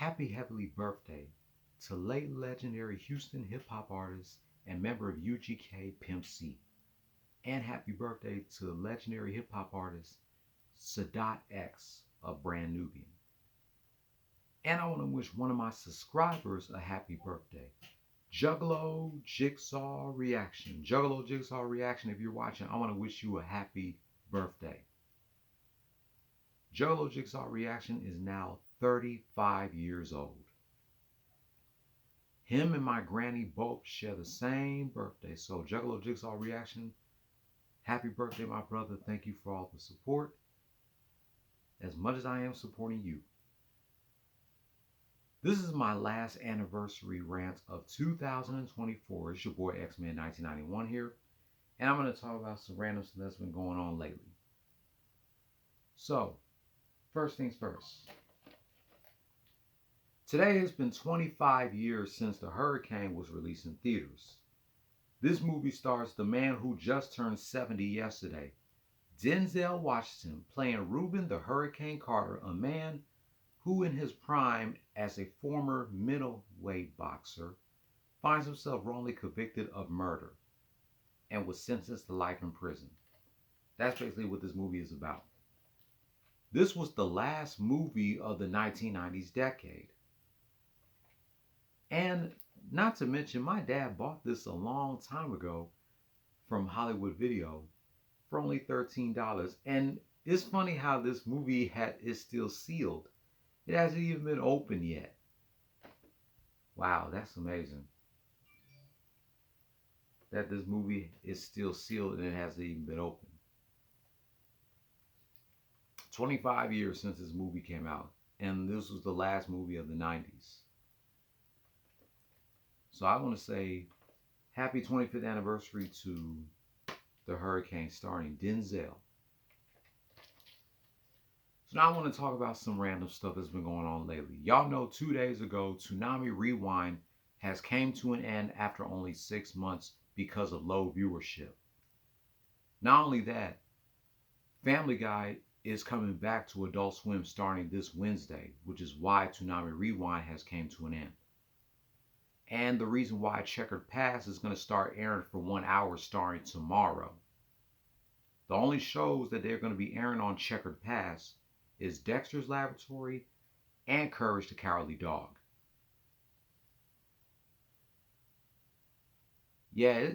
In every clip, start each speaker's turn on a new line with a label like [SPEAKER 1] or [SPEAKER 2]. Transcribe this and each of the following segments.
[SPEAKER 1] Happy heavenly birthday to late legendary Houston hip hop artist and member of UGK Pimp C. And happy birthday to legendary hip hop artist Sadat X of Brand Nubian. And I want to wish one of my subscribers a happy birthday. Juggalo Jigsaw Reaction. Juggalo Jigsaw Reaction, if you're watching, I want to wish you a happy birthday. Juggalo Jigsaw Reaction is now 35 years old. Him and my granny both share the same birthday. So Juggalo Jigsaw Reaction, happy birthday, my brother. Thank you for all the support. As much as I am supporting you. This is my last anniversary rant of 2024. It's your boy X-Men 1991 here. And I'm going to talk about some random stuff that's been going on lately. So, first things first. Today has been 25 years since The Hurricane was released in theaters. This movie stars the man who just turned 70 yesterday, Denzel Washington, playing Reuben the Hurricane Carter, a man who in his prime as a former middleweight boxer finds himself wrongly convicted of murder and was sentenced to life in prison. That's basically what this movie is about. This was the last movie of the 1990s decade. And not to mention, my dad bought this a long time ago from Hollywood Video for only $13. And it's funny how this movie is still sealed. It hasn't even been opened yet. Wow, that's amazing. That this movie is still sealed and it hasn't even been opened. 25 years since this movie came out. And this was the last movie of the 90s. So I want to say happy 25th anniversary to The Hurricane starring Denzel. So now I want to talk about some random stuff that's been going on lately. Y'all know 2 days ago, Toonami Rewind has came to an end after only 6 months because of low viewership. Not only that, Family Guy is coming back to Adult Swim starting this Wednesday, which is why Toonami Rewind has came to an end. And the reason why Checkered Past is going to start airing for 1 hour starting tomorrow. The only shows that they're going to be airing on Checkered Past is Dexter's Laboratory and Courage the Cowardly Dog. Yeah,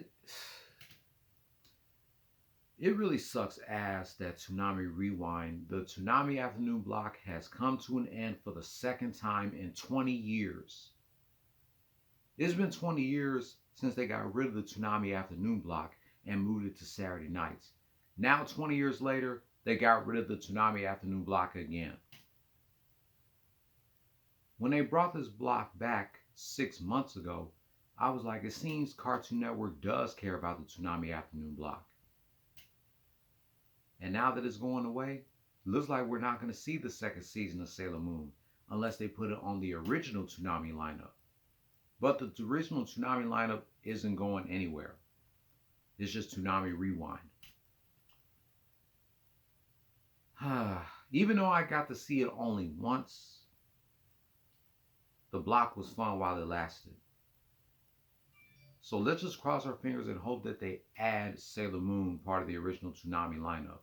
[SPEAKER 1] it really sucks ass that Toonami Rewind, the Toonami Afternoon block, has come to an end for the second time in 20 years. It's been 20 years since they got rid of the Toonami Afternoon block and moved it to Saturday nights. Now, 20 years later, they got rid of the Toonami Afternoon block again. When they brought this block back 6 months ago, I was like, it seems Cartoon Network does care about the Toonami Afternoon block. And now that it's going away, it looks like we're not going to see the second season of Sailor Moon unless they put it on the original Toonami lineup. But the original Toonami lineup isn't going anywhere. It's just Toonami Rewind. Even though I got to see it only once, the block was fun while it lasted. So let's just cross our fingers and hope that they add Sailor Moon, part of the original Toonami lineup.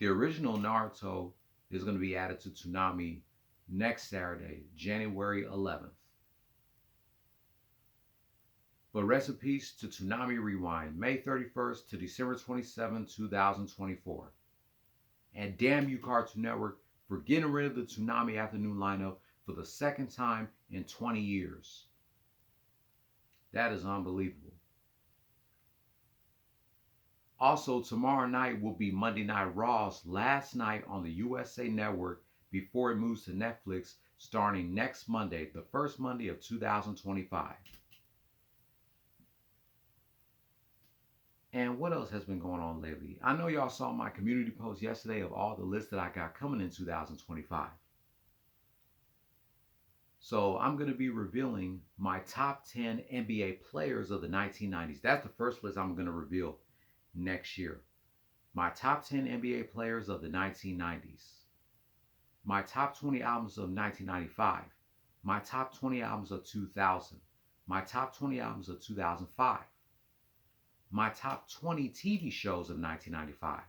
[SPEAKER 1] The original Naruto is going to be added to Toonami next Saturday, January 11th. But rest in peace to Toonami Rewind, May 31st to December 27, 2024. And damn you, Cartoon Network, for getting rid of the Toonami Afternoon lineup for the second time in 20 years. That is unbelievable. Also, tomorrow night will be Monday Night Raw's last night on the USA Network before it moves to Netflix starting next Monday, the first Monday of 2025. And what else has been going on lately? I know y'all saw my community post yesterday of all the lists that I got coming in 2025. So I'm going to be revealing my top 10 NBA players of the 1990s. That's the first list I'm going to reveal next year. My top 10 NBA players of the 1990s. My top 20 albums of 1995. My top 20 albums of 2000. My top 20 albums of 2005. My top 20 TV shows of 1995.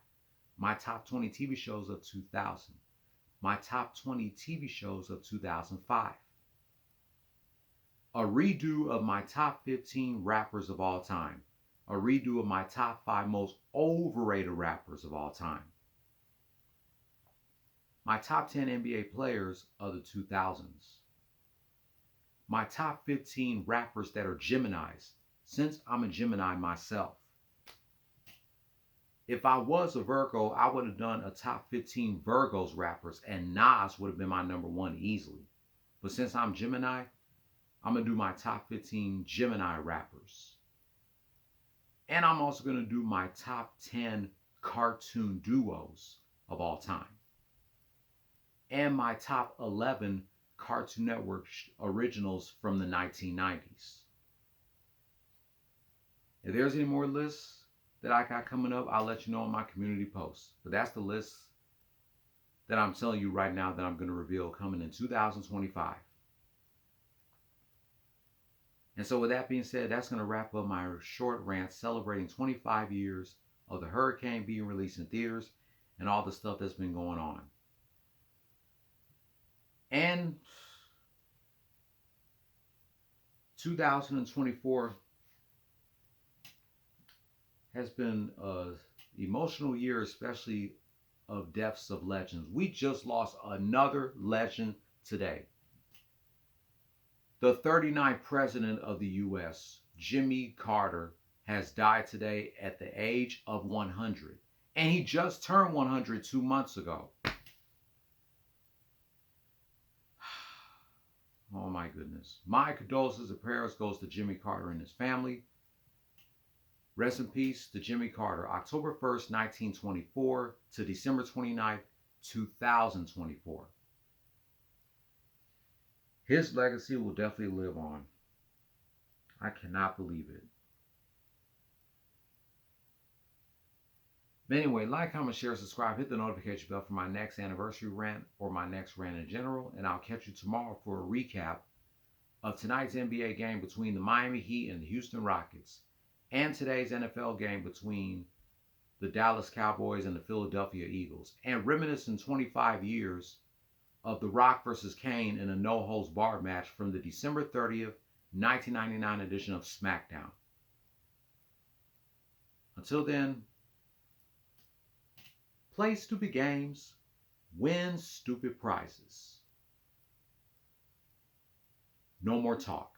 [SPEAKER 1] My top 20 TV shows of 2000. My top 20 TV shows of 2005. A redo of my top 15 rappers of all time. A redo of my top 5 most overrated rappers of all time. My top 10 NBA players of the 2000s. My top 15 rappers that are Geminis, since I'm a Gemini myself. If I was a Virgo, I would have done a top 15 Virgos rappers, and Nas would have been my number one easily. But since I'm Gemini, I'm going to do my top 15 Gemini rappers. And I'm also going to do my top 10 cartoon duos of all time. And my top 11 Cartoon Network originals from the 1990s. If there's any more lists that I got coming up, I'll let you know on my community posts. But that's the list that I'm telling you right now that I'm going to reveal coming in 2025. And so with that being said, that's going to wrap up my short rant celebrating 25 years of the Hurricane being released in theaters and all the stuff that's been going on. And 2024 has been an emotional year, especially of deaths of legends. We just lost another legend today. The 39th president of the U.S., Jimmy Carter, has died today at the age of 100. And he just turned 100 2 months ago. Oh my goodness. My condolences and prayers goes to Jimmy Carter and his family. Rest in peace to Jimmy Carter, October 1st, 1924 to December 29th, 2024. His legacy will definitely live on. I cannot believe it. But anyway, like, comment, share, subscribe, hit the notification bell for my next anniversary rant or my next rant in general. And I'll catch you tomorrow for a recap of tonight's NBA game between the Miami Heat and the Houston Rockets, and today's NFL game between the Dallas Cowboys and the Philadelphia Eagles, and reminiscing 25 years of The Rock versus Kane in a no-holds-barred match from the December 30th, 1999 edition of SmackDown. Until then, play stupid games, win stupid prizes. No more talk.